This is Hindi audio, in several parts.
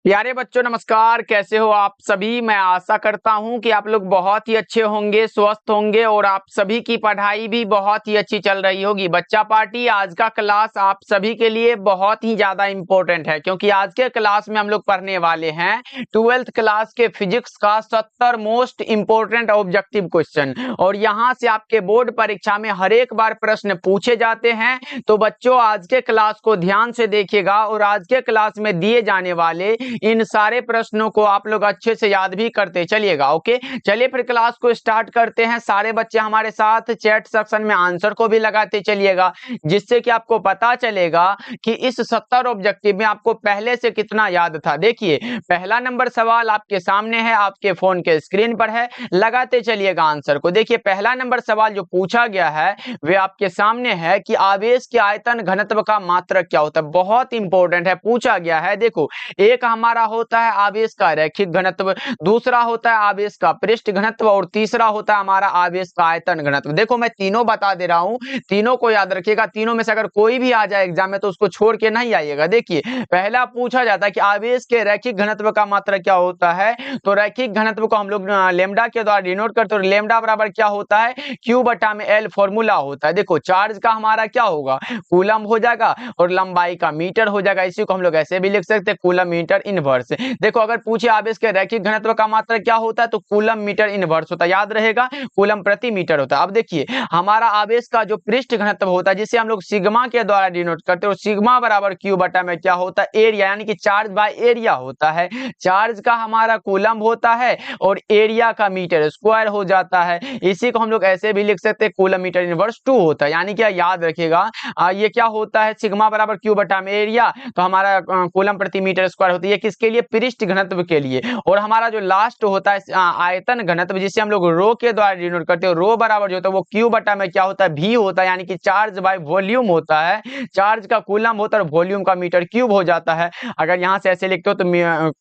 प्यारे बच्चों नमस्कार। कैसे हो आप सभी। मैं आशा करता हूं कि आप लोग बहुत ही अच्छे होंगे, स्वस्थ होंगे और आप सभी की पढ़ाई भी बहुत ही अच्छी चल रही होगी। बच्चा पार्टी आज का क्लास आप सभी के लिए बहुत ही ज्यादा इम्पोर्टेंट है, क्योंकि आज के क्लास में हम लोग पढ़ने वाले हैं 12th क्लास के फिजिक्स का 70 मोस्ट इम्पोर्टेंट ऑब्जेक्टिव क्वेश्चन। और यहाँ से आपके बोर्ड परीक्षा में हर एक बार प्रश्न पूछे जाते हैं। तो बच्चों आज के क्लास को ध्यान से देखिएगा और आज के क्लास में दिए जाने वाले इन सारे प्रश्नों को आप लोग अच्छे से याद भी करते चलिएगा। ओके, चलिए फिर क्लास को स्टार्ट करते हैं। सारे बच्चे हमारे साथ चैट सेक्शन में आंसर को भी लगाते चलिएगा, जिससे कि आपको पता चलेगा कि इस 70 ऑब्जेक्टिव में आपको पहले से कितना याद था। देखिए पहला नंबर सवाल आपके सामने है, आपके फोन के स्क्रीन पर है, लगाते चलिएगा आंसर को। देखिए पहला नंबर सवाल जो पूछा गया है वे आपके सामने है कि आवेश के आयतन घनत्व का मात्रक क्या होता है। बहुत इंपॉर्टेंट है, पूछा गया है। देखो एक हमारा होता है आवेश का रैखिक घनत्व, दूसरा होता है आवेश का पृष्ठ घनत्व और तीसरा होता है हमारा आवेश का आयतन घनत्व। देखो मैं तीनों बता दे रहा हूं, तीनों को याद रखिएगा। तीनों में से अगर कोई भी आ जाए एग्जाम में तो उसको छोड़ के नहीं आइएगा। देखिए पहला पूछा जाता है कि आवेश के रैखिक घनत्व का मात्रक क्या होता है। तो रैखिक घनत्व को हम लोग लेमडा के द्वारा डिनोट करते हैं। लेमडा बराबर क्या होता है, क्यू बटा में एल फॉर्मूला होता है। देखो चार्ज का हमारा क्या होगा, कूलम हो जाएगा और लंबाई का मीटर हो जाएगा। इसी को हम लोग ऐसे भी लिख सकते हैं, कूलम मीटर इनवर्स। देखो अगर पूछे आवेश के रैखिक घनत्व का मात्रक क्या होता है तो कूलम मीटर इनवर्स होता है, याद रहेगा कूलम प्रति मीटर होता है। अब देखिए हमारा आवेश का जो पृष्ठ घनत्व होता है जिसे हम लोग सिग्मा के द्वारा डिनोट करते हैं, सिग्मा बराबर क्यू बटा में क्या होता है, एरिया, यानी कि चार्ज बाय एरिया होता है। चार्ज का हमारा कूलम होता है और एरिया का मीटर स्क्वायर हो जाता है। इसी को हम लोग ऐसे भी लिख सकते हैं, कूलम मीटर इनवर्स 2 होता है। यानी कि याद रखिएगा ये क्या होता है, सिग्मा बराबर क्यू बटा में एरिया, तो हमारा कूलम प्रति मीटर स्क्वायर होता है। ये किसके लिए, पृष्ठ घनत्व के लिए। और हमारा जो लास्ट होता है आयतन घनत्व जिसे हम लोग रो के द्वारा डिनोट करते हैं, रो बराबर जो होता है वो क्यू बटा में क्या होता है, भी होता है। यानी कि चार्ज बाय वॉल्यूम होता है। चार्ज का कूलम होता है और वॉल्यूम का मीटर क्यूब हो जाता है। अगर यहां से ऐसे लिखते हो तो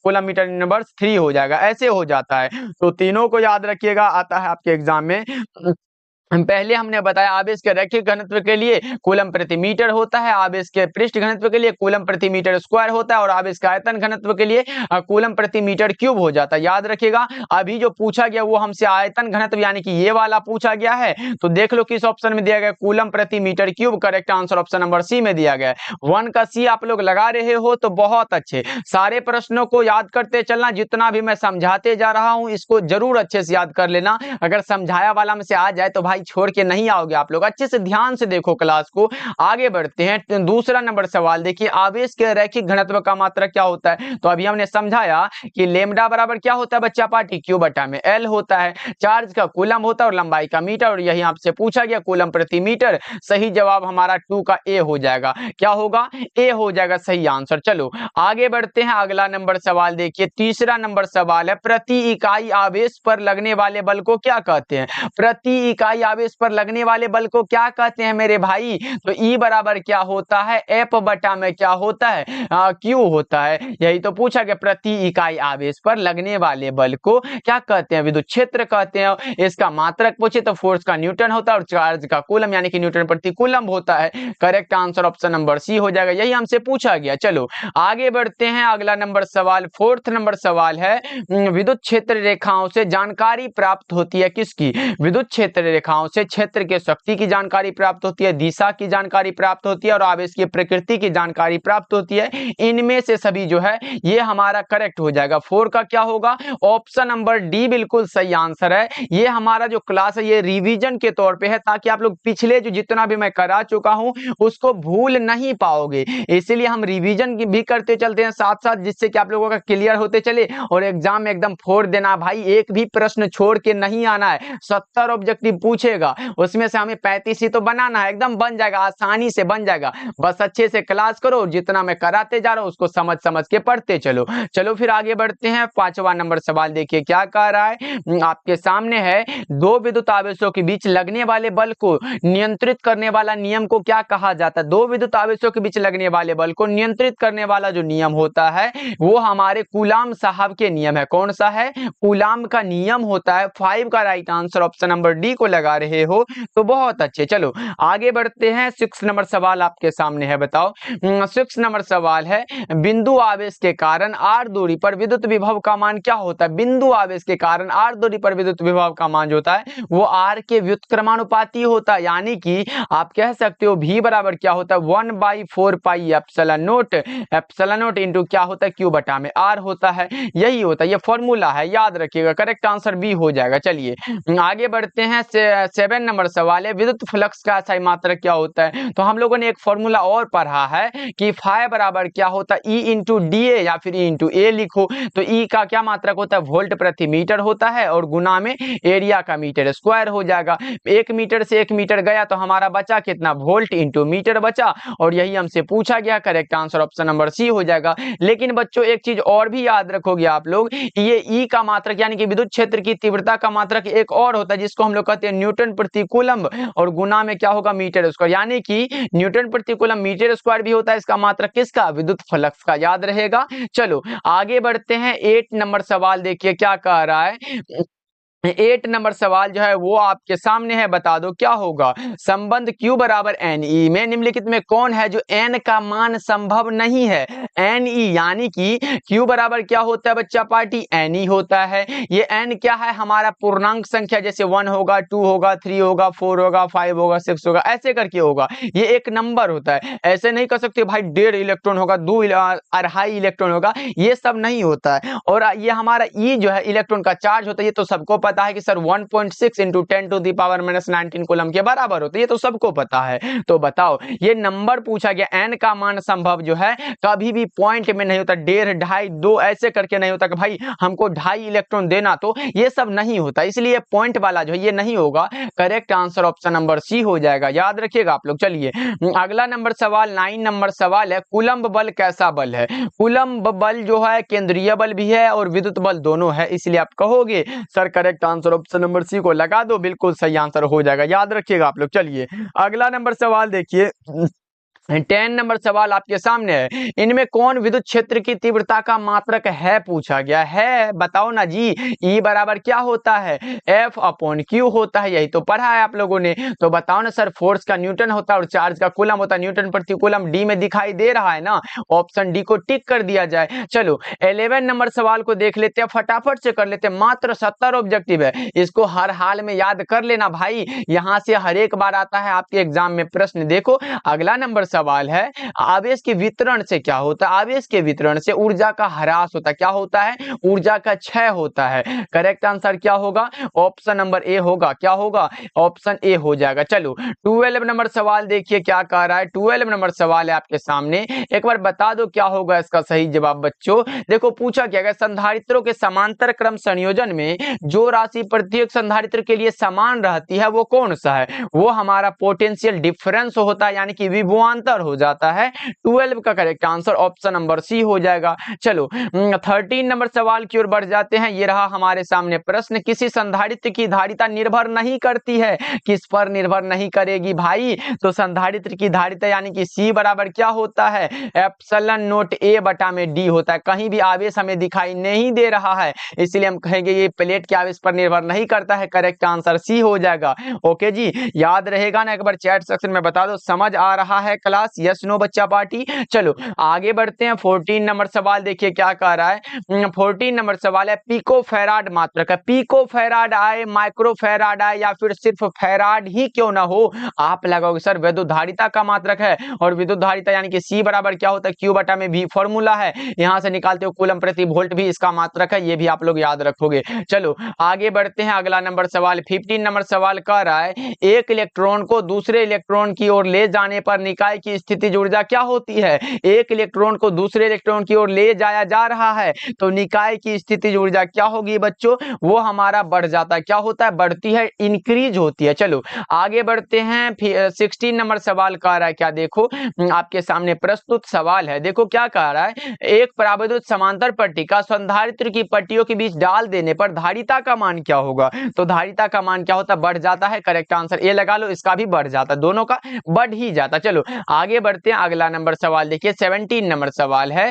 कूलम मीटर इनवर्स 3 हो जाएगा, ऐसे हो जाता है। तो तीनों को याद रखिएगा, आता है आपके एग्जाम में। पहले हमने बताया आवेश के रैखिक घनत्व के लिए कूलम प्रति मीटर होता है, आवेश के पृष्ठ घनत्व के लिए कूलम प्रति मीटर स्क्वायर होता है और आवेश का आयतन घनत्व के लिए कूलम प्रति मीटर क्यूब हो जाता है। याद रखिएगा अभी जो पूछा गया वो हमसे आयतन घनत्व यानी कि ये वाला पूछा गया है। तो देख लो किस ऑप्शन में दिया गया, कूलम प्रति metre cube. Correct answer option number C में दिया गया है। 1 का सी आप लोग लगा रहे हो तो बहुत अच्छे। सारे प्रश्नों को याद करते चलना, जितना भी मैं समझाते जा रहा हूं इसको जरूर अच्छे से याद कर लेना। अगर समझाया वाला में से आ जाए तो भाई छोड़ के नहीं आओगे आप लोग। अच्छे से ध्यान से देखो क्लास को। आगे बढ़ते हैं, दूसरा नंबर सवाल देखिए, आवेश के रैखिक घनत्व का मात्रक क्या होता है। तो अभी हमने समझाया कि लेमडा बराबर क्या होता है बच्चा पार्टी, क्यू बटा में एल होता है। चार्ज का कूलम होता है और लंबाई का मीटर, और यही आपसे पूछा गया कूलम प्रति मीटर। सही जवाब हमारा 2 का ए हो जाएगा। क्या होगा, ए हो जाएगा सही आंसर। चलो आगे बढ़ते हैं, अगला नंबर सवाल देखिए, तीसरा नंबर सवाल है, प्रति इकाई आवेश पर लगने वाले बल को क्या कहते हैं। प्रति इकाई आवेश पर लगने वाले बल को क्या कहते हैं मेरे भाई। तो ई बराबर क्या होता है, एफ बटा में क्या होता है, क्यू होता है। यही तो पूछा गया, प्रति इकाई आवेश पर लगने वाले बल को क्या कहते हैं, विद्युत क्षेत्र कहते हैं। इसका मात्रक पूछे तो फोर्स का न्यूटन होता है और चार्ज का कूलम यानी कि न्यूटन प्रति कूलम होता है। Correct answer option number C हो जाएगा, यही हमसे पूछा गया। चलो आगे बढ़ते हैं, अगला नंबर सवाल, फोर्थ नंबर सवाल है, विद्युत क्षेत्र रेखाओं से जानकारी प्राप्त होती है किसकी। विद्युत क्षेत्र रेखाओं से क्षेत्र के शक्ति की जानकारी प्राप्त होती है, दिशा की जानकारी प्राप्त होती है और आवेश की प्रकृति की जानकारी प्राप्त होती है। इनमें से सभी जो है ये हमारा करेक्ट हो जाएगा। 4 का क्या होगा, ऑप्शन नंबर डी बिल्कुल सही आंसर है। ये हमारा जो क्लास है ये रिवीजन के तौर पे है, ताकि आप लोग पिछले जो जितना भी मैं करा चुका हूं उसको भूल नहीं पाओगे। इसीलिए हम रिवीजन भी करते चलते हैं साथ साथ, जिससे कि आप लोगों का क्लियर होते चले और एग्जाम में एकदम फोड़ देना भाई, एक भी प्रश्न छोड़ के नहीं आना है। 70 ऑब्जेक्टिव पूछेगा, उसमें से हमें 35 ही तो बनाना है, एकदम बन जाएगा, आसानी से बन जाएगा। बस अच्छे से क्लास करो, जितना मैं कराते जा रहा हूं उसको समझ समझ के पढ़ते चलो। चलो फिर आगे बढ़ते हैं, 5वां नंबर सवाल देखिए क्या कह रहा है, आपके सामने है, दो विद्युत आवेशों के बीच लगने वाले बल को नियंत्रित करने वाला नियम को क्या कहा जाता है। दो विद्युत आवेशों के बीच लगने वाले बल को नियंत्रित करने वाला जो नियम होता है वो हमारे कूलाम साहब के नियम है। कौन सा है, कूलाम का नियम होता है। 5 का right answer option number D को लगा बता रहे हो तो बहुत अच्छे। चलो आगे बढ़ते हैं। 6 नंबर सवाल आपके सामने है, बताओ। 6 नंबर सवाल है, बिंदु आवेश के कारण r दूरी पर विद्युत विभव का मान क्या होता है? बिंदु आवेश के कारण r दूरी पर विद्युत विभव का मान जो होता है वो r के व्युत्क्रमानुपाती होता है, यानी कि आप कह सकते हो v बराबर क्या होता है 1/4 पाई एप्सिलॉन नोट इंटू क्या होता है q बटा में r होता है। यही होता है, ये फॉर्मूला है, याद रखिएगा। करेक्ट आंसर बी हो जाएगा। चलिए आगे बढ़ते हैं। 7 नंबर सवाल है, विद्युत फ्लक्स का SI मात्रक क्या होता है? तो हम लोगों ने एक फॉर्मूला और पढ़ा है कि फाई बराबर क्या होता है E इंटू DA या फिर E इंटू A लिखो। तो E का क्या मात्रक होता है वोल्ट प्रति मीटर होता है और गुना में एरिया का मीटर स्क्वायर हो जाएगा। 1 मीटर से 1 मीटर गया तो हमारा बचा कितना वोल्ट इंटू मीटर बचा, और यही हमसे पूछा गया। Correct answer option number C हो जाएगा। लेकिन बच्चों एक चीज और भी याद रखोगे आप लोग, ये E का मात्रक यानी कि विद्युत क्षेत्र की तीव्रता का मात्रक एक और होता है जिसको हम लोग कहते हैं न्यूटन प्रति कूलम्ब, और गुना में क्या होगा मीटर स्क्वायर, यानी कि न्यूटन प्रति कूलम्ब मीटर स्क्वायर भी होता है इसका मात्रक किसका विद्युत फ्लक्स का, याद रहेगा। चलो आगे बढ़ते हैं। 8 नंबर सवाल देखिए क्या कह रहा है। 8 नंबर सवाल जो है वो आपके सामने है, बता दो क्या होगा। संबंध Q बराबर NE में निम्नलिखित में कौन है जो n का मान संभव नहीं है? NE यानी कि Q बराबर क्या होता है बच्चा पार्टी NE होता है। ये n क्या है हमारा पूर्णांक संख्या, जैसे 1 होगा 2 होगा 3 होगा 4 होगा 5 होगा 6 होगा ऐसे करके होगा। ये एक नंबर होता है, ऐसे नहीं कर सकते भाई 1.5 इलेक्ट्रॉन होगा 2.5 इलेक्ट्रॉन होगा, ये सब नहीं होता है। और ये हमारा E जो है इलेक्ट्रॉन का चार्ज होता है, ये तो सबको पता है कि sir 1.6 into 10 to the power -19 coulomb के बराबर होता है, ये तो सबको पता है। तो बताओ ये नंबर पूछा गया, n का मान संभव जो है कभी भी पॉइंट में नहीं होता, 1.5 2.5 2 ऐसे करके नहीं होता कि भाई हमको 2.5 इलेक्ट्रॉन देना, तो ये सब नहीं होता, इसलिए पॉइंट वाला जो है ये नहीं होगा। Correct answer option number C हो जाएगा, याद रखिएगा आप लोग। चलिए अगला नंबर सवाल 9 नंबर सवाल है, कूलम्ब बल कैसा बल है? कूलम्ब बल जो है केंद्रीय बल भी है और विद्युत बल दोनों है, इसलिए आप कहोगे sir correct answer option number C को लगा दो, बिल्कुल सही आंसर हो जाएगा, याद रखिएगा आप लोग। चलिए अगला नंबर सवाल देखिए। 10 नंबर सवाल आपके सामने है, इनमें कौन विद्युत क्षेत्र की तीव्रता का मात्रक है पूछा गया है, बताओ ना जी। E बराबर क्या होता है F/Q होता है, यही तो पढ़ा है आप लोगों ने। तो बताओ ना सर, फोर्स का न्यूटन होता है और चार्ज का कूलम होता है, न्यूटन प्रति कूलम D में दिखाई दे रहा है ना, ऑप्शन डी को टिक कर दिया जाए। चलो 11 नंबर सवाल को देख लेते हैं, फटाफट से कर लेते हैं, मात्र 70 ऑब्जेक्टिव है, इसको हर हाल में याद कर लेना भाई, यहां से हर एक बार आता है आपके एग्जाम में प्रश्न। देखो अगला नंबर सवाल है, आवेश के वितरण से क्या होता है? आवेश के वितरण से ऊर्जा का ह्रास होता है, क्या होता है? ऊर्जा का क्षय होता है। करेक्ट आंसर क्या होगा? ऑप्शन नंबर ए होगा, क्या होगा? ऑप्शन ए हो जाएगा। चलो 12 नंबर सवाल देखिए क्या कह रहा है। 12 नंबर सवाल है आपके सामने, एक बार बता दो क्या होगा इसका सही जवाब बच्चों। देखो पूछा क्या गया, संधारित्रों के समांतर क्रम संयोजन में जो राशि प्रत्येक संधारित्र के लिए समान रहती है वो कौन सा है? वो हमारा पोटेंशियल डिफरेंस होता है, यानी कि विभवांतर हो जाता है। 12 का correct answer option number C हो जाएगा। चलो 13 नंबर सवाल की ओर बढ़ जाते हैं, ये रहा हमारे सामने प्रश्न, किसी संधारित्र की धारिता निर्भर नहीं करती है, किस पर निर्भर नहीं करेगी भाई? तो संधारित्र की धारिता यानी कि सी बराबर क्या होता है एप्सिलॉन नोट ए बटा में डी होता है। कहीं भी आवेश हमें दिखाई नहीं दे रहा है, इसलिए हम कहेंगे ये प्लेट के आवेश पर निर्भर नहीं करता है। करेक्ट आंसर सी हो जाएगा। ओके जी, याद रहेगा ना, एक बार चैट सेक्शन में बता दो समझ आ रहा है क्लास, यस नो बच्चा पार्टी। चलो आगे बढ़ते हैं। 14 नंबर सवाल देखिए क्या कह रहा है। 14 नंबर सवाल है, पिको फैराड मात्रक है, पिको फैराड आए माइक्रो फैराड आए या फिर सिर्फ फैराड ही क्यों ना हो, आप लगाओगे सर विद्युत धारिता का मात्रक है, और विद्युत धारिता यानी कि सी बराबर क्या होता है क्यू बटा में भी फॉर्मूला है, यहां से निकालते हो कूलम प्रति वोल्ट भी इसका मात्रक है, ये भी आप लोग याद रखोगे। चलो आगे बढ़ते हैं। अगला नंबर सवाल 15 नंबर सवाल कह रहा है, एक इलेक्ट्रॉन को दूसरे इलेक्ट्रॉन की ओर ले जाने पर निकाय की स्थितिज ऊर्जा क्या होती है? एक इलेक्ट्रॉन को दूसरे इलेक्ट्रॉन की ओर ले जाया जा रहा है तो निकाय की स्थितिज ऊर्जा क्या होगी बच्चों? वो हमारा बढ़ जाता है, क्या होता है? बढ़ती है, इंक्रीज होती है। चलो आगे बढ़ते हैं। 16 नंबर सवाल कह रहा है, क्या देखो आपके सामने प्रस्तुत सवाल है, देखो क्या कह रहा है, एक परावैद्युत समांतर पट्टिका संधारित्र की पट्टियों के बीच डाल देने पर धारिता का मान क्या होगा? तो धारिता का मान क्या होता है? बढ़ जाता है। करेक्ट आंसर ए लगा लो, इसका भी बढ़ जाता है, दोनों का बढ़ ही जाता। चलो आगे बढ़ते हैं, अगला नंबर सवाल देखिए 17 नंबर सवाल है।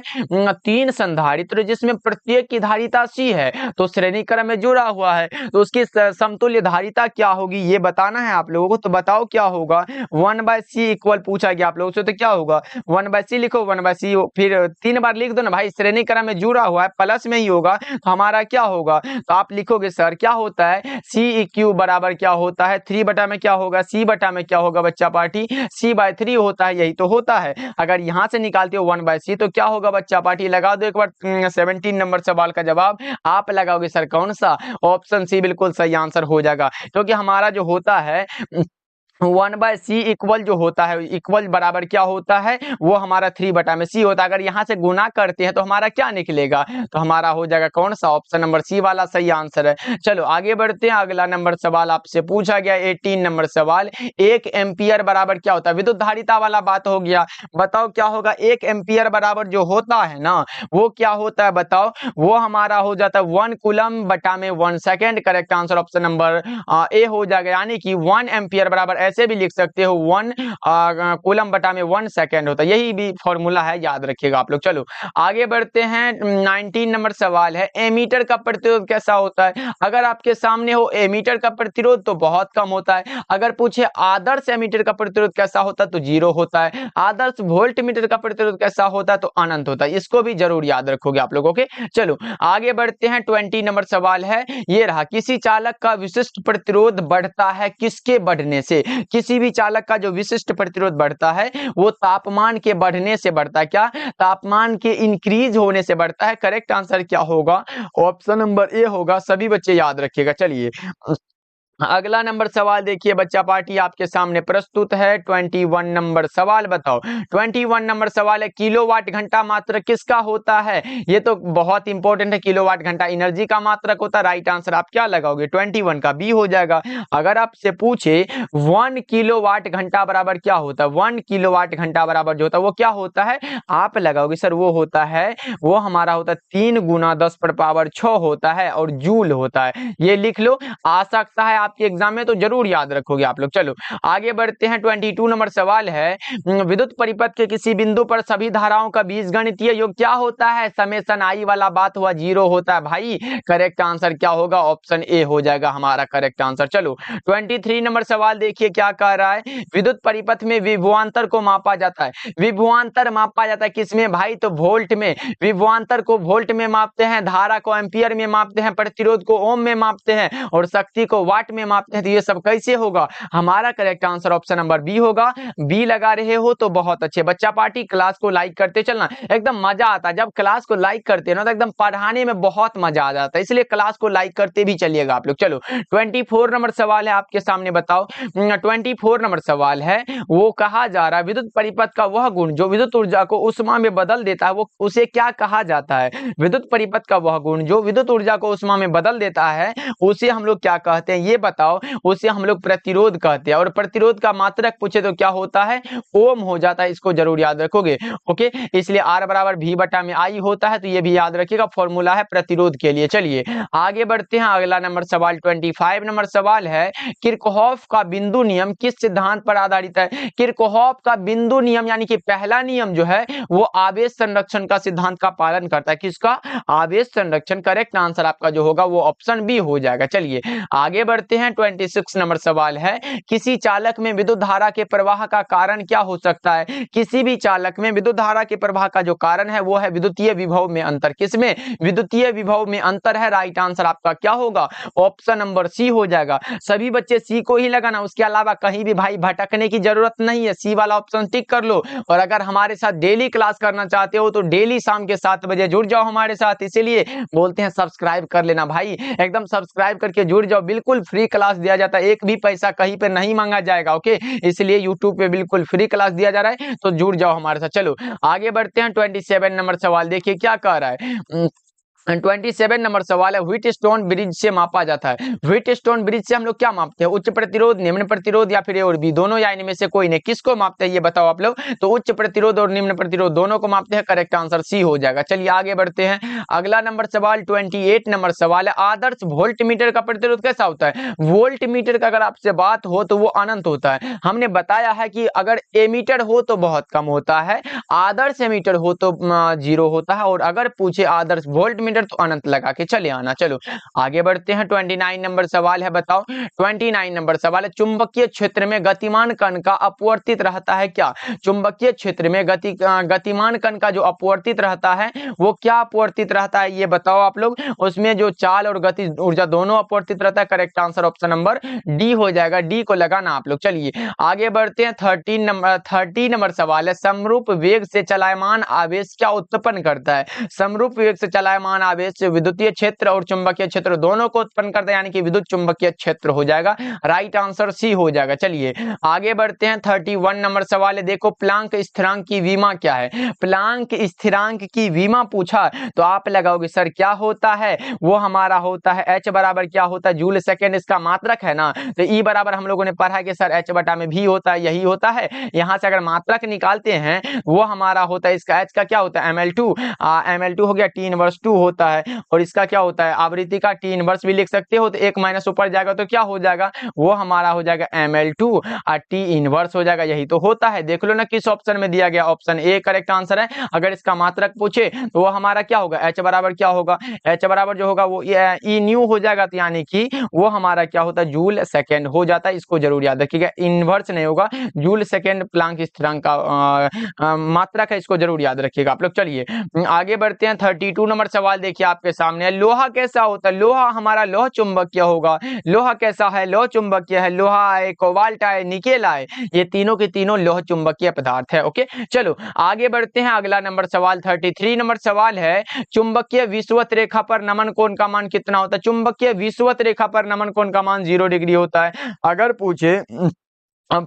3 संधारित्र जिसमें प्रत्येक की धारिता C है तो श्रेणी क्रम में जुड़ा हुआ है, तो उसकी समतुल्य धारिता क्या होगी ये बताना है आप लोगों को। तो बताओ क्या होगा, 1/C इक्वल पूछा गया आप लोगों से, तो क्या होगा 1/C लिखो, 1/C फिर 3 बार लिख दो ना भाई, श्रेणी क्रम में जुड़ा हुआ है प्लस में ही होगा, तो हमारा क्या होगा, तो आप लिखोगे सर क्या होता है C³ बराबर क्या होता है 3 बटा में क्या होगा, C बटा में क्या होगा बच्चा पार्टी, C/3 होता है, यही तो होता है। अगर यहाँ से निकालते हो 1/C तो क्या होगा बच्चा पार्टी, लगा दो एक बार 17 नंबर सवाल का जवाब आप लगाओगे सर कौन सा, ऑप्शन सी बिल्कुल सही आंसर हो जाएगा। क्योंकि हमारा जो होता है 1/C इक्वल जो होता है, इक्वल बराबर क्या होता है, वो हमारा 3 बटा में C होता है। अगर यहाँ से गुना करते हैं तो हमारा क्या निकलेगा, तो हमारा हो जाएगा कौन सा, ऑप्शन नंबर C वाला सही आंसर है। चलो आगे बढ़ते हैं, अगला नंबर सवाल आपसे पूछा गया 18 नंबर सवाल, 1 एम्पियर बराबर क्या होता है, विद्युत धारिता वाला बात हो गया। बताओ क्या होगा, 1 एम्पियर बराबर जो होता है ना वो क्या होता है बताओ, वो हमारा हो जाता है 1 कूलम बटा में 1 second. Correct answer option number A हो जाएगा, यानी कि 1 एम्पियर बराबर ऐसे भी लिख सकते हो 1 कूलम बटा में 1 सेकेंड होता है, यही भी फॉर्मूला है, याद रखिएगा आप लोग। चलो आगे बढ़ते हैं, 19 नंबर सवाल है, एमीटर का प्रतिरोध कैसा होता है। अगर आपके सामने हो एमीटर का प्रतिरोध तो बहुत कम होता है, अगर पूछे आदर्श एमीटर का प्रतिरोध कैसा होता है तो 0 होता है, आदर्श वोल्ट मीटर का प्रतिरोध कैसा होता है तो अनंत होता है, इसको भी जरूर याद रखोगे आप लोगों के। चलो आगे बढ़ते हैं, 20 नंबर सवाल है, ये रहा, किसी चालक का विशिष्ट प्रतिरोध बढ़ता है किसके बढ़ने से, किसी भी चालक का जो विशिष्ट प्रतिरोध बढ़ता है वो तापमान के बढ़ने से बढ़ता है, क्या तापमान के इंक्रीज होने से बढ़ता है। करेक्ट आंसर क्या होगा, ऑप्शन नंबर ए होगा, सभी बच्चे याद रखिएगा। चलिए अगला नंबर सवाल देखिए बच्चा पार्टी आपके सामने प्रस्तुत है, 21 नंबर सवाल बताओ। 21 नंबर सवाल है, किलोवाट घंटा मात्रक किसका होता है, ये तो बहुत इंपॉर्टेंट है, किलोवाट घंटा एनर्जी का मात्रक होता है। राइट आंसर आप क्या लगाओगे, 21 का बी हो जाएगा। अगर आपसे पूछे 1 किलोवाट घंटा बराबर क्या होता है, 1 किलोवाट घंटा बराबर जो होता है वो क्या होता है, आप लगाओगे सर वो होता है, वो हमारा होता है 3 × 10⁻6 होता है और जूल होता है, ये लिख लो, आ सकता है आपके एग्जाम में, तो जरूर याद रखोगे आप लोग। चलो आगे बढ़ते हैं, 22 नंबर सवाल है, विद्युत परिपथ के किसी बिंदु पर सभी धाराओं का बीजगणितीय योग क्या होता है, समेशन आई वाला बात हुआ 0 होता है भाई। करेक्ट आंसर क्या होगा, ऑप्शन ए हो जाएगा हमारा करेक्ट आंसर। चलो 23 नंबर सवाल देखिए क्या कह रहा है, विद्युत परिपथ में विभवांतर को मापा जाता है, विभवांतर मापा जाता है किसमें भाई, तो वोल्ट में, विभवांतर को वोल्ट में मापते हैं, धारा को एम्पियर में मापते हैं, प्रतिरोध को ओम में मापते हैं और शक्ति को वाट में मापते हैं, तो ये सब कैसे होगा, हमारा correct answer option number B होगा। बी लगा रहे हो तो बहुत अच्छे। बच्चा पार्टी क्लास को लाइक करते चलना, एकदम मजा आता है जब क्लास को लाइक करते हैं ना, तो एकदम पढ़ाने में बहुत मजा आ जाता है, इसलिए क्लास को लाइक करते भी चलिएगा आप लोग। चलो 24 नंबर सवाल है आपके सामने, बताओ 24 नंबर सवाल है, वो कहा जा रहा है विद्युत परिपथ का वह गुण जो विद्युत ऊर्जा को उष्मा में बदल देता है, वो उसे क्या कहा जाता है, विद्युत परिपथ का वह गुण जो विद्युत ऊर्जा को उष्मा में बदल देता है उसे हम लोग क्या कहते हैं, ये बताओ, उसे हम लोग प्रतिरोध कहते हैं, और प्रतिरोध का मात्रक पूछे तो क्या होता है, ओम हो जाता है, इसको जरूर याद रखोगे। ओके, इसलिए आर बराबर भी बटा में आई होता है, तो ये भी याद रखिएगा, फॉर्मूला है प्रतिरोध के लिए। चलिए आगे बढ़ते हैं, अगला नंबर सवाल 25 नंबर सवाल है, किरचॉफ का बिंदु नियम किस सिद्धांत पर आधारित है। किरचॉफ का बिंदु नियम यानी कि पहला नियम जो है वो आवेश संरक्षण का सिद्धांत का पालन करता है, किसका, आवेश संरक्षण। करेक्ट आंसर आपका जो होगा वो ऑप्शन बी हो जाएगा। चलिए आगे बढ़ते हैं, 26 नंबर सवाल है, किसी चालक में विद्युत धारा के प्रवाह का कारण क्या हो सकता है, किसी भी चालक में विद्युत धारा के प्रवाह का जो कारण है वो है विद्युतीय विभव में अंतर, किसमें, विद्युतीय विभव में अंतर है। राइट आंसर आपका क्या होगा, ऑप्शन नंबर सी हो जाएगा। सभी बच्चे सी को ही लगाना, उसके अलावा कहीं भी भाई भटकने की जरूरत नहीं है, सी वाला ऑप्शन टिक कर लो। और अगर हमारे साथ डेली क्लास करना चाहते हो तो डेली शाम के 7 बजे जुड़ जाओ हमारे साथ, इसीलिए बोलते हैं सब्सक्राइब कर लेना भाई, एकदम सब्सक्राइब करके जुड़ जाओ, बिल्कुल फ्री क्लास दिया जाता है, एक भी पैसा कहीं पे नहीं मांगा जाएगा। ओके, इसलिए यूट्यूब पे बिल्कुल फ्री क्लास दिया जा रहा है, तो जुड़ जाओ हमारे साथ। चलो आगे बढ़ते हैं, 27 नंबर सवाल देखिए क्या कह रहा है, 27 नंबर सवाल है, व्हीट स्टोन ब्रिज से मापा जाता है। व्हीट स्टोन ब्रिज से हम लोग क्या मापते हैं? उच्च प्रतिरोध, निम्न प्रतिरोध या फिर ए और बी, दोनों या इनमें से कोई नहीं। किसको मापते हैं ये बताओ आप लोग? तो उच्च प्रतिरोध और निम्न प्रतिरोध दोनों को मापते हैं। करेक्ट आंसर सी हो जाएगा। चलिए आगे बढ़ते हैं। अगला नंबर सवाल 28 नंबर सवाल है, आदर्श वोल्ट मीटर का प्रतिरोध कैसा होता है? वोल्ट मीटर का अगर आपसे बात हो तो वो अनंत होता है। हमने बताया है कि अगर एमीटर हो तो बहुत कम होता है, आदर्श एमीटर हो तो 0 होता है, और अगर पूछे आदर्श वोल्ट मीटर तो अनंत लगा के चले आना। चलो आगे बढ़ते हैं। 29 नंबर सवाल है, बताओ 29 नंबर सवाल है, चुंबकीय क्षेत्र में गतिमान कण का अपवर्तित रहता है क्या? चुंबकीय क्षेत्र में गतिमान कण का जो अपवर्तित रहता है वो क्या अपवर्तित रहता है ये बताओ आप लोग? उसमें जो चाल और गति ऊर्जा दोनों अपवर्तित रहता है। Correct answer option number D हो जाएगा। डी को लगाना आप लोग। चलिए आगे बढ़ते हैं। 30 नंबर सवाल है, समरूप वेग से चलायमान आवेश क्या उत्पन्न करता है? समरूप वेग से चलायमान आवेश विद्युतीय क्षेत्र और चुंबकीय क्षेत्र दोनों को उत्पन्न करता है, यानी कि विद्युत चुंबकीय क्षेत्र हो जाएगा। राइट आंसर सी हो जाएगा। चलिए आगे बढ़ते हैं। 31 नंबर सवाल है, देखो प्लांक स्थिरांक की विमा क्या है? प्लांक स्थिरांक की विमा पूछा तो आप लगाओगे सर क्या होता है? वो हमारा होता है एच बराबर क्या होता है? जूल सेकेंड इसका मात्रक है ना। तो ई बराबर हम लोगों ने पढ़ा है कि सर एच बटा में भी होता है, यही होता है। यहां से अगर मात्रक निकालते हैं वो हमारा होता है, इसका एच का क्या होता है? ml2 ml2 हो गया, टी इनवर्स 2 होता है। और इसका क्या होता है? आवृत्ति का टी इनवर्स भी लिख सकते हो, तो एक माइनस ऊपर जाएगा तो क्या हो जाएगा? वो हमारा हो जाएगा ml2 और टी इनवर्स हो जाएगा। यही तो होता है। देख लो ना किस ऑप्शन में दिया गया, ऑप्शन ए करेक्ट आंसर है। अगर इसका मात्रक पूछे तो वो हमारा क्या होगा? एच बराबर क्या होगा? एच बराबर जो होगा वो ई न्यू हो जाएगा, तो यानी कि वो हमारा क्या होता है? जूल सेकेंड हो जाता है। इसको जरूर याद रखिएगा, इनवर्स नहीं होगा, जूल सेकेंड प्लांक स्थिरांक का मात्रक है, इसको जरूर याद रखिएगा आप लोग। चलिए आगे बढ़ते हैं। 32 नंबर सवाल देखिए आपके सामने है, लोहा कैसा होता है? लोहा हमारा लोह चुंबकीय होगा। लोहा कैसा है? लोह चुंबकीय है। लोहा है, कोबाल्ट है, निकेल है, ये तीनों के तीनों लोह चुंबकीय पदार्थ है। ओके चलो आगे बढ़ते हैं। अगला नंबर सवाल 33 नंबर सवाल है, चुंबकीय विषुवत रेखा पर नमन कोण का मान कितना होता है? चुंबकीय विषुवत रेखा पर नमन कोण का मान 0 डिग्री होता है। अगर पूछे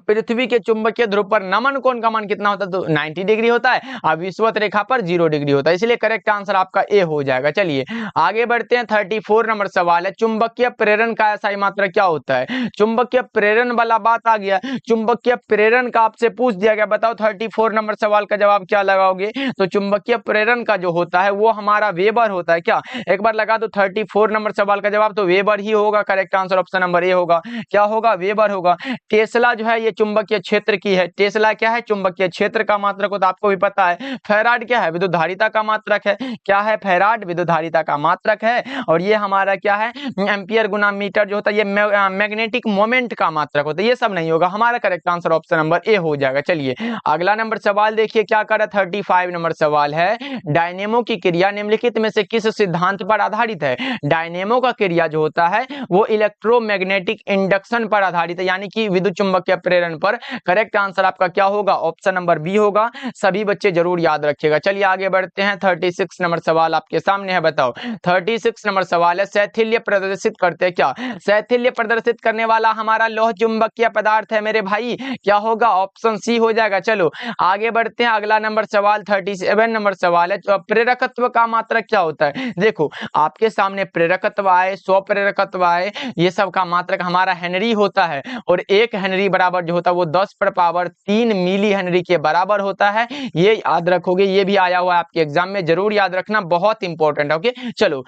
पृथ्वी के चुंबकीय ध्रुव पर नमन कोण का मान कितना होता है? तो 90 डिग्री होता है, और विषुवत रेखा पर 0 डिग्री होता है, इसलिए करेक्ट आंसर आपका ए हो जाएगा। चलिए आगे बढ़ते हैं। 34 नंबर सवाल है, चुंबकीय प्रेरण का SI मात्रक क्या होता है? चुंबकीय प्रेरण वाला बात आ गया, चुंबकीय प्रेरण का आपसे पूछ दिया गया, बताओ 34 नंबर सवाल का जवाब क्या लगाओगे? तो चुंबकीय प्रेरण का जो होता है वो हमारा वेबर होता है। क्या एक बार लगा दो 34 नंबर सवाल का जवाब, तो वेबर ही होगा। Correct answer option number A होगा। क्या होगा? वेबर होगा। टेस्ला जो है ये चुंबकीय क्षेत्र की है। टेस्ला क्या है? चुंबकीय क्षेत्र का मात्रक होता है, आपको भी पता है। फैराड क्या है? विद्युत धारिता का मात्रक है। क्या है? फैराड विद्युत धारिता का मात्रक है। और ये हमारा क्या है? एम्पियर गुना मीटर जो होता है ये मैग्नेटिक मोमेंट का मात्रक होता है। ये सब नहीं होगा, हमारा correct answer option number A हो जाएगा। चलिए अगला नंबर सवाल देखिए क्या कर रहा है। 35 नंबर सवाल है, डायनेमो की क्रिया निम्नलिखित में से किस सिद्धांत पर आधारित है? डायनेमो का क्रिया जो होता है वो इलेक्ट्रोमैग्नेटिक इंडक्शन पर आधारित है, यानी कि विद्युत चुंबकीय प्रेरण पर। करेक्ट आंसर आपका क्या होगा? ऑप्शन नंबर बी होगा। सभी बच्चे जरूर याद रखिएगा। चलिए आगे बढ़ते हैं। 36 नंबर सवाल आपके सामने है, बताओ 36 नंबर सवाल है, शैथिल्य प्रदर्शित करते क्या? शैथिल्य प्रदर्शित करने वाला हमारा लोह चुंबकीय पदार्थ है मेरे भाई। क्या होगा? ऑप्शन सी हो जाएगा। चलो आगे बढ़ते हैं। अगला नंबर सवाल 37 नंबर सवाल है, प्रेरकत्व का मात्रक क्या होता है? देखो आपके सामने प्रेरकत्व आए, स्वप्रेरकत्व आए, ये सब का मात्रक हमारा हेनरी होता है। और एक हेनरी बराबर जो होता है वो 10⁻³ मिली हेनरी के बराबर होता है। ये याद रखोगे, ये भी आया हुआ है आपके एग्जाम में, जरूर याद रखना, बहुत इंपॉर्टेंट है। ओके चलो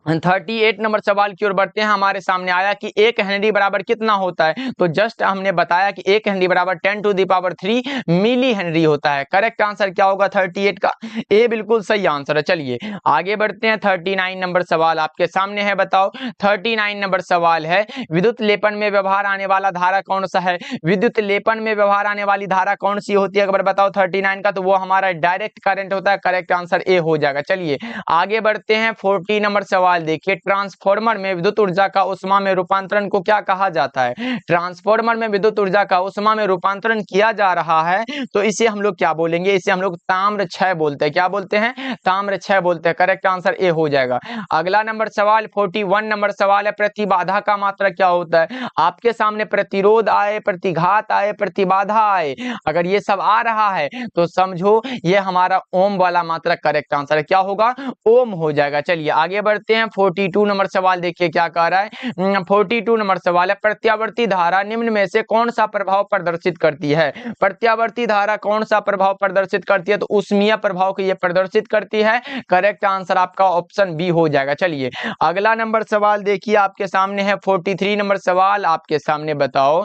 38 नंबर सवाल की ओर बढ़ते हैं। हमारे सामने आया कि एक हेनरी बराबर कितना होता है? तो जस्ट हमने बताया कि एक हेनरी बराबर 10⁻³ मिली हेनरी होता है। करेक्ट आंसर क्या होगा 38 का? ए बिल्कुल सही आंसर है। चलिए आगे बढ़ते हैं। 39 नंबर सवाल आपके सामने है, बताओ 39 नंबर सवाल है, विद्युत लेपन में व्यवहार आने वाला धारा कौन सा है? विद्युत लेपन में व्यवहार आने वाली धारा कौन सी होती है? अगर बताओ 39 का, तो वो हमारा डायरेक्ट करंट होता है। करेक्ट आंसर ए हो जाएगा। चलिए आगे बढ़ते हैं। 40 नंबर सवाल सवाल देखिए, ट्रांसफार्मर में विद्युत ऊर्जा का ऊष्मा में रूपांतरण को क्या कहा जाता है? ट्रांसफार्मर में विद्युत ऊर्जा का ऊष्मा में रूपांतरण किया जा रहा है तो इसे हम लोग क्या बोलेंगे? इसे हम लोग ताम्र क्षय बोलते हैं। क्या बोलते हैं? ताम्र क्षय बोलते हैं। करेक्ट आंसर ए हो जाएगा। अगला नंबर सवाल 41 नंबर सवाल है, प्रतिबाधा का मात्रक क्या होता है? आपके सामने प्रतिरोध आए, प्रतिघात आए, प्रतिबाधा आए, अगर ये सब आ रहा है तो समझो ये हमारा ओम वाला मात्रक करेक्ट आंसर है। क्या होगा? ओम हो जाएगा। चलिए आगे बढ़ते हैं। 42 नंबर सवाल देखिए क्या कह रहा है। 42 नंबर सवाल है, प्रत्यावर्ती धारा निम्न में से कौन सा प्रभाव प्रदर्शित करती है? प्रत्यावर्ती धारा कौन सा प्रभाव प्रदर्शित करती है? तो ऊष्मीय प्रभाव को ये प्रदर्शित करती है। करेक्ट आंसर आपका ऑप्शन बी हो जाएगा। चलिए अगला नंबर सवाल देखिए आपके सामने है 43 नंबर सवाल आपके सामने। बताओ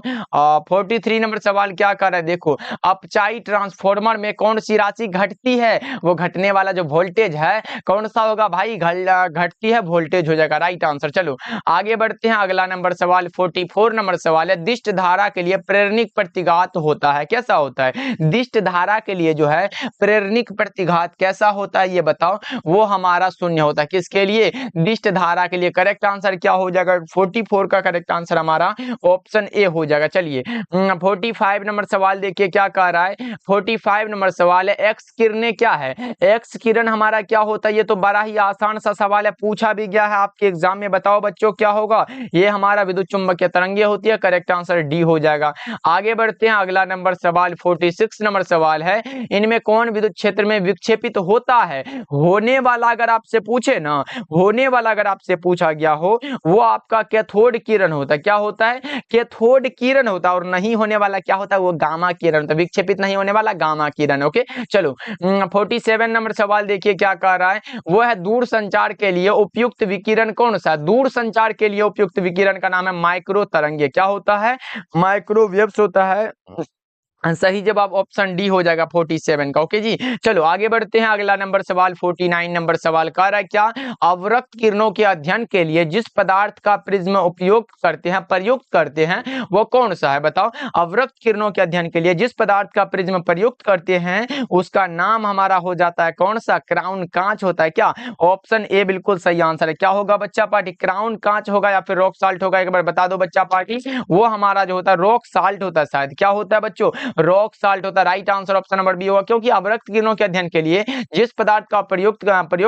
43 नंबर सवाल क्या कर रहा है? देखो, अपचाई ट्रांसफार्मर में कौन सी राशि घटती है? वो घटने वाला जो वोल्टेज है कौन सा होगा भाई? घटती है, वोल्टेज हो जाएगा। Right answer. चलो आगे बढ़ते हैं। अगला नंबर सवाल 44 नंबर सवाल है, दिष्ट धारा के लिए प्रेरणिक प्रतिघात होता है, कैसा होता है? दिष्ट धारा के लिए जो है प्रेरणिक प्रतिघात कैसा होता है ये बताओ। वो हमारा शून्य होता है। किसके लिए? दिष्ट धारा के लिए। करेक्ट आंसर क्या हो जाएगा? 44 का करेक्ट आंसर हमारा ऑप्शन ए हो जाएगा। चलिए 45 नंबर सवाल देखिए क्या कह रहा है। 45 नंबर सवाल है, एक्स किरणें क्या है? एक्स किरण हमारा क्या होता है? ये तो बड़ा ही आसान सा सवाल है, पूछा भी गया है आपके एग्जाम में। बताओ बच्चों क्या होगा? ये हमारा विद्युत चुंबकीय तरंगे होती है। करेक्ट आंसर डी हो जाएगा। आगे बढ़ते हैं। अगला नंबर सवाल 46 नंबर सवाल है, इनमें कौन विद्युत क्षेत्र में विक्षेपित होता है? होने वाला अगर आपसे पूछे ना, होने वाला अगर आपसे पूछा गया हो, वो आपका कैथोड किरण होता है। क्या होता है? कैथोड किरण होता है। और नहीं होने वाला क्या होता है? वो गामा किरण होता है। विक्षेपित नहीं होने वाला गामा किरण। ओके चलो 47 नंबर सवाल देखिए क्या कह रहा है। वो है, दूर संचार के लिए उपयुक्त विकिरण कौन सा? दूर संचार के लिए उपयुक्त विकिरण का नाम है माइक्रो तरंगे। क्या होता है? माइक्रोवेव्स होता है। सही जवाब ऑप्शन डी हो जाएगा 47 का। ओके जी चलो आगे बढ़ते हैं। अगला नंबर सवाल 49 नंबर सवाल कह रहा है, क्या अवरक्त किरणों के अध्ययन के लिए जिस पदार्थ का प्रिज्म उपयोग करते हैं, प्रयुक्त करते हैं, वो कौन सा है? बताओ। अवरक्त किरणों के अध्ययन के लिए जिस पदार्थ का प्रिज्म प्रयुक्त करते हैं उसका नाम हमारा हो जाता है कौन सा? क्राउन कांच होता है। क्या? ऑप्शन ए बिल्कुल सही आंसर है। क्या होगा बच्चा पार्टी? क्राउन कांच होगा या फिर रॉक साल्ट होगा? एक बार बता दो बच्चा पार्टी। वो हमारा जो होता है रॉक साल्ट होता है शायद। क्या होता है बच्चों? रॉक साल्ट होता है। Right answer option number B होगा, क्योंकि अवरक्त किरणों के अध्ययन के लिए जिस पदार्थ का प्रयोग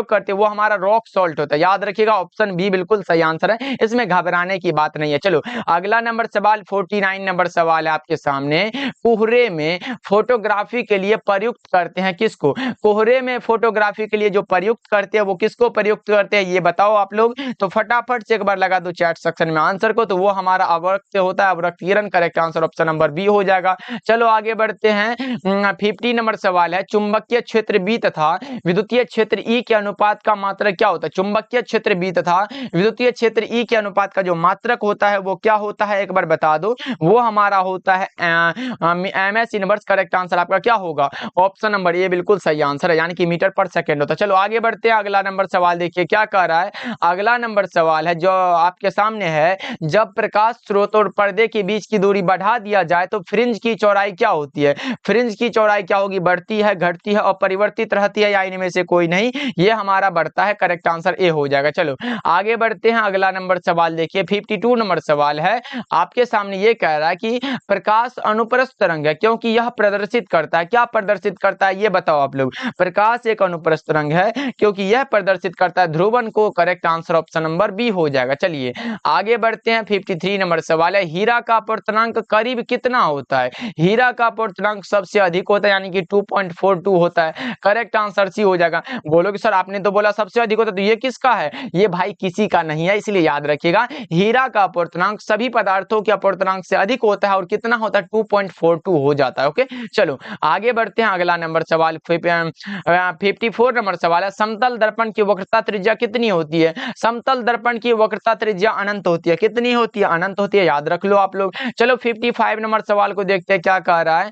करते हैं वो हमारा रॉक सॉल्ट होता है। याद रखिएगा ऑप्शन बी बिल्कुल सही आंसर है, इसमें घबराने की बात नहीं है। चलो अगला नंबर सवाल 49 नंबर सवाल है आपके सामने। कोहरे में फोटोग्राफी के लिए प्रयुक्त करते हैं किसको? कोहरे में फोटोग्राफी के लिए जो प्रयुक्त करते हैं वो किसको प्रयुक्त करते हैं ये बताओ आप लोग। तो फटाफट से एक बार लगा दो चैट सेक्शन में आंसर को। तो वो हमारा अवरक्त होता है, अवरक्त किरण। Correct answer option number B हो जाएगा। चलो आगे बढ़ते हैं। 50 नंबर सवाल है, चुंबकीय क्षेत्र बी तथा विद्युतीय क्षेत्र ई के अनुपात का मात्रक क्या होता है? चुंबकीय क्षेत्र बी तथा विद्युतीय क्षेत्र ई के अनुपात का जो मात्रक होता है वो क्या होता है? एक बार बता दो। वो हमारा होता है M S inverse. Correct answer आपका क्या होगा? ऑप्शन नंबर ए बिल्कुल सही आंसर है, यानी कि मीटर पर सेकेंड होता है। चलो आगे बढ़ते हैं। अगला नंबर सवाल देखिए क्या कह रहा है। अगला नंबर सवाल है जो आपके सामने है, जब प्रकाश स्रोत और पर्दे के बीच की दूरी बढ़ा दिया जाए तो फ्रिंज की चौड़ाई क्या होती है? फ्रिंज की चौड़ाई क्या होगी? बढ़ती है, घटती है और परिवर्तित रहती है, या इनमें से कोई नहीं? ये हमारा बढ़ता है। करेक्ट आंसर ए हो जाएगा। चलो आगे बढ़ते हैं। अगला नंबर सवाल देखिए 52 नंबर सवाल है आपके सामने। ये कह रहा है कि प्रकाश अनुप्रस्थ तरंग है क्योंकि यह प्रदर्शित करता है। क्या प्रदर्शित करता है ये बताओ आप लोग। प्रकाश एक अनुप्रस्थ तरंग है क्योंकि यह प्रदर्शित करता है ध्रुवन को। Correct answer option number B हो जाएगा। चलिए आगे बढ़ते हैं। 53 नंबर सवाल है, हीरा का अपवर्तनांक करीब कितना होता है? हीरा का अपवर्तनांक सबसे अधिक होता है, यानी कि 2.42 होता है। करेक्ट आंसर सी हो जाएगा। बोलोगे सर आपने तो बोला सबसे अधिक होता है, तो ये किसका है? ये भाई किसी का नहीं है, इसलिए याद रखिएगा हीरा का अपवर्तनांक सभी पदार्थों के अपवर्तनांक से अधिक होता है। और कितना होता है? 2.42 हो जाता है। ओके चलो आगे बढ़ते हैं। अगला नंबर सवाल 54 नंबर सवाल है, समतल दर्पण की वक्रता त्रिज्या कितनी होती है? समतल दर्पण की वक्रता त्रिज्या अनंत होती है। कितनी होती है? अनंत होती है। याद रख लो आप लोग। चलो 55 नंबर सवाल को देखते हैं क्या कह कह रहा है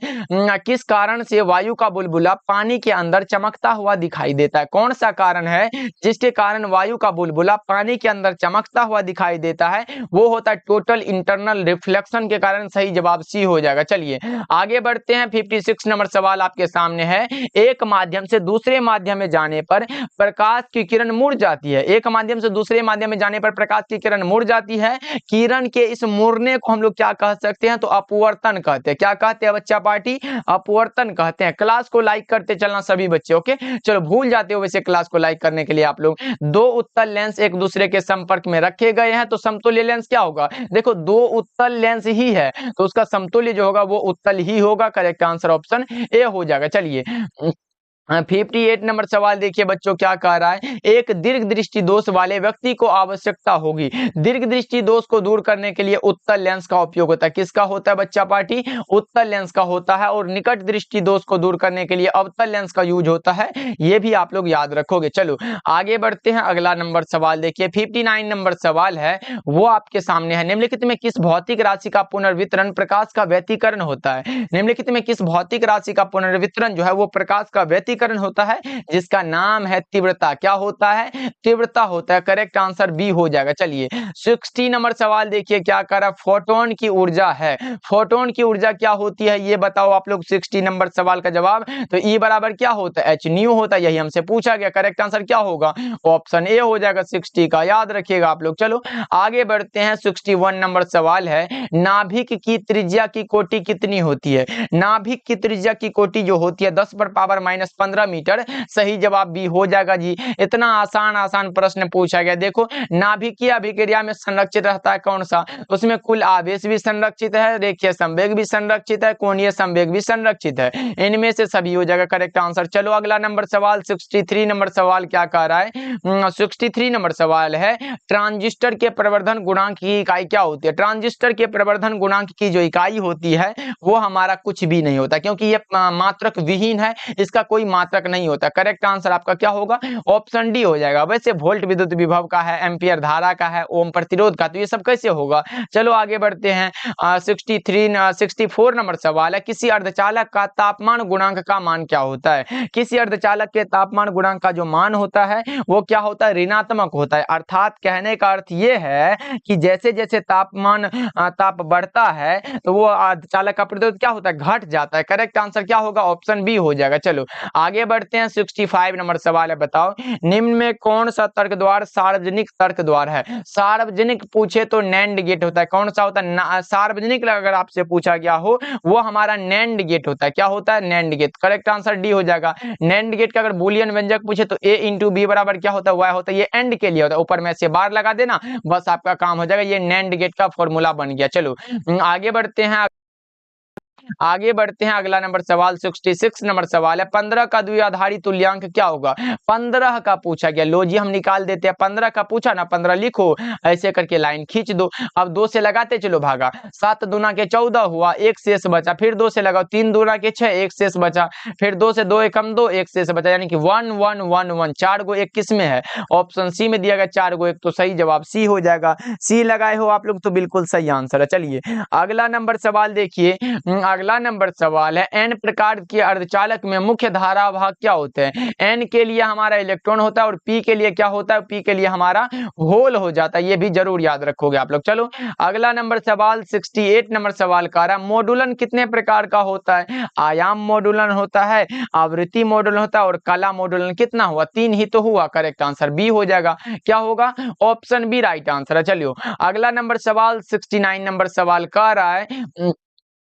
किस कारण से वायु का बुलबुला पानी के अंदर चमकता हुआ दिखाई देता है? कौन सा कारण है जिसके कारण वायु का बुलबुला पानी के अंदर चमकता हुआ दिखाई देता है? वो होता है टोटल इंटरनल रिफ्लेक्शन के कारण। सही जवाब सी हो जाएगा। चलिए आगे बढ़ते हैं। 56 नंबर सवाल आपके सामने है। एक माध्यम से दूसरे माध्यम में जाने पर प्रकाश की किरण मुड़ जाती है। एक माध्यम से दूसरे माध्यम में जाने पर प्रकाश की किरण मुड़ जाती है। किरण के इस मुड़ने को हम लोग क्या कह सकते हैं? तो अपवर्तन कहते हैं। क्या कहते हैं बच्चा पार्टी? अपवर्तन कहते हैं। क्लास को लाइक करते चलना सभी बच्चे। ओके, चलो भूल जाते हो वैसे क्लास को लाइक करने के लिए आप लोग। दो उत्तल लेंस एक दूसरे के संपर्क में रखे गए हैं तो समतुल्य लेंस क्या होगा? देखो दो उत्तल लेंस ही है तो उसका समतुल्य जो होगा वो उत्तल ही होगा। करेक्ट आंसर ऑप्शन ए हो जाएगा। चलिए 58 नंबर सवाल देखिए बच्चों क्या कह रहा है। एक दीर्घ दृष्टि दोष वाले व्यक्ति को आवश्यकता होगी। दीर्घ दृष्टि दोष को दूर करने के लिए उत्तल लेंस का उपयोग होता है। किसका होता है बच्चा पार्टी? उत्तल लेंस का होता है। और निकट दृष्टि दोष को दूर करने के लिए अवतल लेंस का यूज होता है। ये भी आप लोग याद रखोगे। चलो आगे बढ़ते हैं। अगला नंबर सवाल देखिए 59 नंबर सवाल है वो आपके सामने है। निम्नलिखित में किस भौतिक राशि का पुनर्वितरण प्रकाश का व्यतिकरण होता है? निम्नलिखित में किस भौतिक राशि का पुनर्वितरण जो है वो प्रकाश का व्यतिकरण होता है जिसका नाम है तीव्रता? क्या होता है? तीव्रता होता है। करेक्ट आंसर बी हो जाएगा। चलिए 60 नंबर सवाल देखिए क्या कर रहा है। फोटोन की ऊर्जा है। फोटोन की ऊर्जा क्या होती है ये बताओ आप लोग। 60 नंबर सवाल का जवाब तो ई बराबर क्या होता है? एच न्यू होता है। यही हमसे पूछा गया। करेक्ट आंसर क्या होगा? ऑप्शन ए हो जाएगा 60 का। याद रखिएगा आप लोग। चलो आगे बढ़ते हैं। 61 नंबर सवाल है नाभिक की त्रिज्या की कोटि कितनी होती है? नाभिक की त्रिज्या की कोटि जो होती है 10 पर पावर -15 मीटर। सही जवाब बी हो जाएगा जी। इतना आसान प्रश्न पूछा गया। देखो नाभिकीय अभिक्रिया में संरक्षित रहता है कौन सा? उसमें कुल आवेश भी संरक्षित है, रेखीय संवेग भी संरक्षित है, कोणीय संवेग भी संरक्षित है। इनमें से सभी हो जाएगा करेक्ट आंसर। चलो अगला नंबर सवाल 63 नंबर सवाल क्या कह रहा है? 63 नंबर सवाल है ट्रांजिस्टर के प्रवर्धन गुणांक की इकाई क्या होती है? ट्रांजिस्टर के प्रवर्धन गुणांक की जो इकाई होती है वो हमारा कुछ भी नहीं होता क्योंकि ये मात्रक विहीन है। इसका कोई मात्रक नहीं होता। करेक्ट आंसर आपका क्या होगा? ऑप्शन डी हो जाएगा। वैसे वोल्ट विद्युत विभव का है, एम्पियर धारा का है, ओम प्रतिरोध का, तो ये सब कैसे होगा? चलो आगे बढ़ते हैं। 64 नंबर सवाल है किसी अर्धचालक का तापमान गुणांक का मान क्या होता है? किसी अर्धचालक के तापमान गुणांक का जो मान होता है वो क्या होता है? ऋणात्मक होता है। अर्थात कहने का अर्थ ये है कि जैसे जैसे ताप बढ़ता है तो वो अर्धचालक का प्रतिरोध क्या होता है? घट जाता है। करेक्ट आंसर क्या होगा? ऑप्शन बी हो जाएगा। चलो आगे बढ़ते हैं। 65 नंबर सवाल है बताओ निम्न में कौन सा तर्क द्वार सार्वजनिक तर्क द्वार है? सार्वजनिक पूछे तो नैंड गेट होता है। कौन सा होता है? सार्वजनिक अगर आपसे पूछा गया हो वो हमारा नैंड गेट होता है। क्या होता है? NAND gate. Correct answer D हो जाएगा। नैंड गेट का अगर बूलियन व्यंजक पूछे तो a इंटू बी बराबर क्या होता है? y होता है। ये एंड के लिए होता है। ऊपर में से बार लगा देना बस आपका काम हो जाएगा। ये नैंड गेट का फॉर्मूला बन गया। चलो आगे बढ़ते हैं। अगला नंबर सवाल 66 नंबर सवाल है 15 का द्विआधारी तुल्यांक क्या होगा? 15 का पूछा गया। लो जी हम निकाल देते हैं। 15 का पूछा ना, 15 लिखो ऐसे करके लाइन खींच दो। अब 2 से लगाते चलो भागा। 7 दूना के 14 हुआ, एक शेष बचा। फिर 2 से लगाओ, 3 दूना के 6, एक शेष बचा। फिर 2 से 2 एकम 2, एक शेष बचा। यानी कि 1 1 1 1। 4 गो एक किस में है? ऑप्शन सी में दिया गया 4 गो एक। तो सही जवाब सी हो जाएगा। सी लगाए हो आप लोग तो बिल्कुल सही आंसर है। चलिए अगला नंबर सवाल देखिए। अगला नंबर सवाल है एन प्रकार के अर्धचालक में मुख्य धारा भाग क्या होते हैं? एन के लिए हमारा इलेक्ट्रॉन होता है और पी के लिए क्या होता है? पी के लिए हमारा होल हो जाता है। ये भी जरूर याद रखोगे आप लोग। चलो अगला नंबर सवाल 68 नंबर सवाल का रहा मॉड्यूलन कितने प्रकार का होता है? आयाम मॉड्यूलन होता है, आवृत्ति मॉड्यूलन होता है और कला मॉड्यूलन। कितना हुआ? 3 ही तो हुआ। करेक्ट आंसर बी हो जाएगा। क्या होगा? ऑप्शन बी राइट आंसर है। चलिए अगला नंबर सवाल 69 नंबर सवाल का रहा है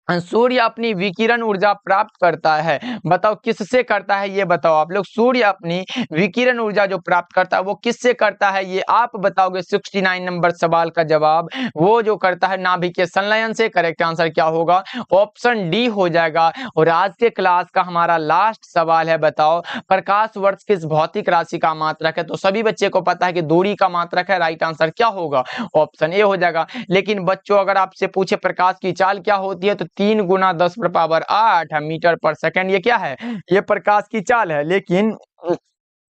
सूर्य अपनी विकिरण ऊर्जा प्राप्त करता है। बताओ किससे करता है? ये बताओ आप लोग। सूर्य अपनी विकिरण ऊर्जा जो प्राप्त करता है वो किससे करता है? ये आप बताओगे। 69 नंबर सवाल का जवाब वो जो करता है नाभिकीय संलयन से। करेक्ट आंसर क्या होगा? ऑप्शन डी हो जाएगा। और आज के क्लास का हमारा लास्ट सवाल है बताओ प्रकाश वर्ष किस भौतिक राशि का मात्रक है? तो सभी बच्चे को पता है कि दूरी का मात्रक है। राइट आंसर क्या होगा? ऑप्शन ए हो जाएगा। लेकिन बच्चों अगर आपसे पूछे प्रकाश की चाल क्या होती है तो 3 गुना 10 पर पावर 8 मीटर पर सेकंड। ये क्या है? ये प्रकाश की चाल है। लेकिन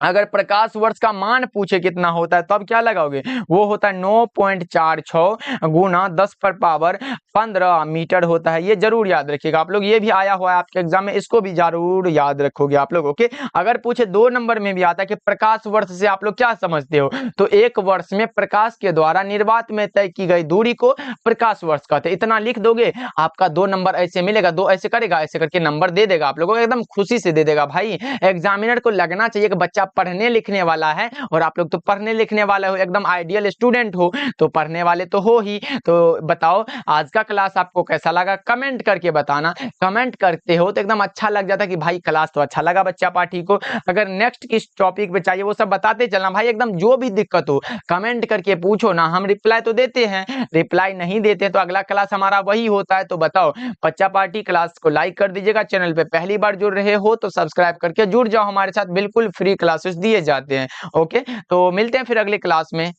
अगर प्रकाश वर्ष का मान पूछे कितना होता है तब क्या लगाओगे, वो होता है 9.46 गुना 10⁻15 मीटर होता है। ये जरूर याद रखिएगा आप लोग, ये भी आया हुआ है आपके एग्जाम में, इसको भी जरूर याद रखोगे आप लोग। ओके, अगर पूछे 2 नंबर में भी आता है कि प्रकाश वर्ष से आप लोग क्या समझते हो, तो एक वर्ष में प्रकाश के द्वारा निर्वात में तय की गई दूरी को प्रकाश वर्ष कहते हैं। इतना लिख दोगे आपका 2 नंबर ऐसे मिलेगा। 2 ऐसे करेगा, ऐसे करके नंबर दे देगा आप लोगों को, एकदम खुशी से दे देगा। भाई एग्जामिनर को लगना चाहिए कि बच्चा पढ़ने लिखने वाला है, और आप लोग तो पढ़ने लिखने वाले हो, एकदम आइडियल स्टूडेंट हो, तो पढ़ने वाले तो हो ही। तो बताओ आज का क्लास आपको कैसा लगा, कमेंट करके बताना। कमेंट करते हो तो एकदम अच्छा लग जाता है कि भाई क्लास तो अच्छा लगा बच्चा पाठी को। अगर नेक्स्ट किस टॉपिक पे चाहिए वो सब बताते चलना भाई, एकदम जो भी दिक्कत हो कमेंट करके पूछो ना, हम रिप्लाई तो देते हैं। रिप्लाई नहीं देते तो अगला क्लास हमारा वही होता है। तो बताओ, बच्चा पार्टी क्लास को लाइक कर दीजिएगा, चैनल पे पहली बार जुड़ रहे हो तो सब्सक्राइब करके जुड़ जाओ हमारे साथ, बिल्कुल फ्री क्लासेस दिए जाते हैं। ओके, तो मिलते हैं फिर अगले क्लास में।